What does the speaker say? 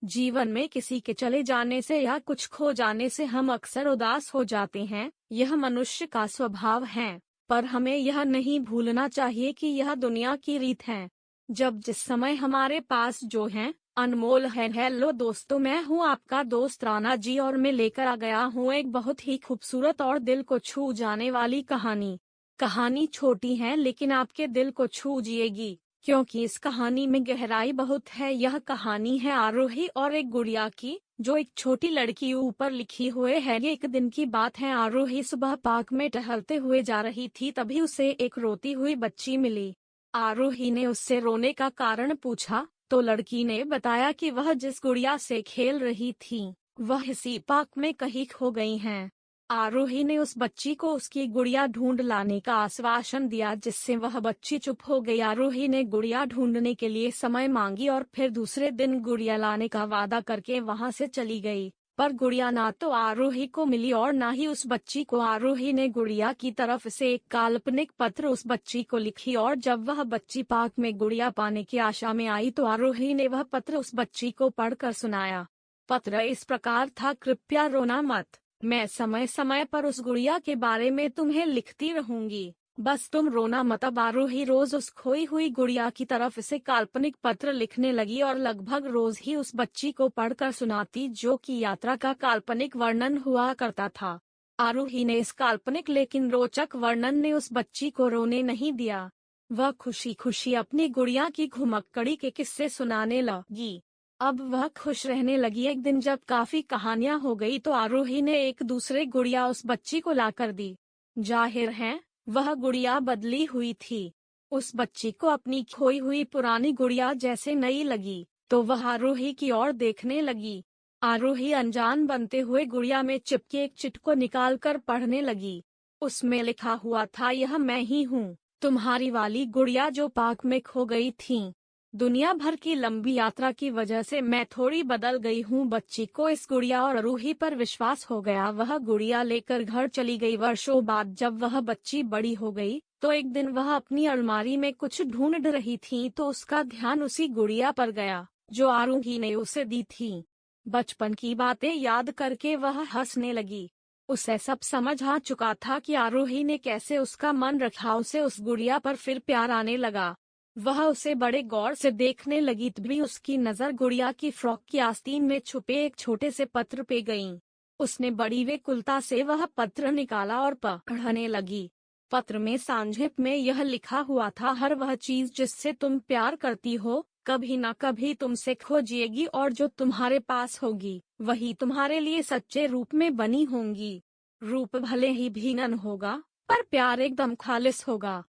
जीवन में किसी के चले जाने से या कुछ खो जाने से हम अक्सर उदास हो जाते हैं, यह मनुष्य का स्वभाव है। पर हमें यह नहीं भूलना चाहिए कि यह दुनिया की रीत है। जब जिस समय हमारे पास जो है अनमोल है। हेलो दोस्तों, मैं हूँ आपका दोस्त राना जी और मैं लेकर आ गया हूँ एक बहुत ही खूबसूरत और दिल को छू जाने वाली कहानी। कहानी छोटी है लेकिन आपके दिल को छू जाएगी, क्योंकि इस कहानी में गहराई बहुत है। यह कहानी है आरोही और एक गुड़िया की, जो एक छोटी लड़की ऊपर लिखी हुए है। ये एक दिन की बात है। आरोही सुबह पार्क में टहलते हुए जा रही थी, तभी उसे एक रोती हुई बच्ची मिली। आरोही ने उससे रोने का कारण पूछा तो लड़की ने बताया कि वह जिस गुड़िया से खेल रही थी वह इसी पार्क में कहीं खो गई हैं। आरोही ने उस बच्ची को उसकी गुड़िया ढूंढ लाने का आश्वासन दिया, जिससे वह बच्ची चुप हो गई। आरोही ने गुड़िया ढूंढने के लिए समय मांगी और फिर दूसरे दिन गुड़िया लाने का वादा करके वहां से चली गई। पर गुड़िया ना तो आरोही को मिली और ना ही उस बच्ची को। आरोही ने गुड़िया की तरफ से एक काल्पनिक पत्र उस बच्ची को लिखी और जब वह बच्ची पार्क में गुड़िया पाने की आशा में आई तो आरोही ने वह पत्र उस बच्ची को पढ़कर सुनाया। पत्र इस प्रकार था, कृपया रोना मत, मैं समय समय पर उस गुड़िया के बारे में तुम्हें लिखती रहूंगी, बस तुम रोना मत। अब आरोही रोज उस खोई हुई गुड़िया की तरफ से काल्पनिक पत्र लिखने लगी और लगभग रोज ही उस बच्ची को पढ़कर सुनाती, जो कि यात्रा का काल्पनिक वर्णन हुआ करता था। आरोही ने इस काल्पनिक लेकिन रोचक वर्णन ने उस बच्ची को रोने नहीं दिया। वह खुशी खुशी अपनी गुड़िया की घुमक्कड़ी के किस्से सुनाने लगी। अब वह खुश रहने लगी। एक दिन जब काफी कहानियां हो गई तो आरोही ने एक दूसरे गुड़िया उस बच्ची को लाकर दी। जाहिर है वह गुड़िया बदली हुई थी। उस बच्ची को अपनी खोई हुई पुरानी गुड़िया जैसे नई लगी, तो वह आरोही की ओर देखने लगी। आरोही अनजान बनते हुए गुड़िया में चिपके एक चिट को निकाल कर पढ़ने लगी। उसमें लिखा हुआ था, यह मैं ही हूँ, तुम्हारी वाली गुड़िया जो पार्क में खो गई थी। दुनिया भर की लंबी यात्रा की वजह से मैं थोड़ी बदल गई हूँ। बच्ची को इस गुड़िया और आरोही पर विश्वास हो गया। वह गुड़िया लेकर घर चली गई। वर्षों बाद जब वह बच्ची बड़ी हो गई तो एक दिन वह अपनी अलमारी में कुछ ढूंढ रही थी तो उसका ध्यान उसी गुड़िया पर गया जो आरोही ने उसे दी थी। बचपन की बातें याद करके वह हंसने लगी। उसे सब समझ आ चुका था कि आरोही ने कैसे उसका मन रखा। उसे उस गुड़िया पर फिर प्यार आने लगा। वह उसे बड़े गौर से देखने लगी, तभी उसकी नजर गुड़िया की फ्रॉक की आस्तीन में छुपे एक छोटे से पत्र पे गई। उसने बड़ी व्याकुलता से वह पत्र निकाला और पढ़ने लगी। पत्र में संक्षेप में यह लिखा हुआ था, हर वह चीज जिससे तुम प्यार करती हो कभी न कभी तुमसे खो जाएगी और जो तुम्हारे पास होगी वही तुम्हारे लिए सच्चे रूप में बनी होंगी। रूप भले ही भिन्न होगा पर प्यार एकदम खालिस होगा।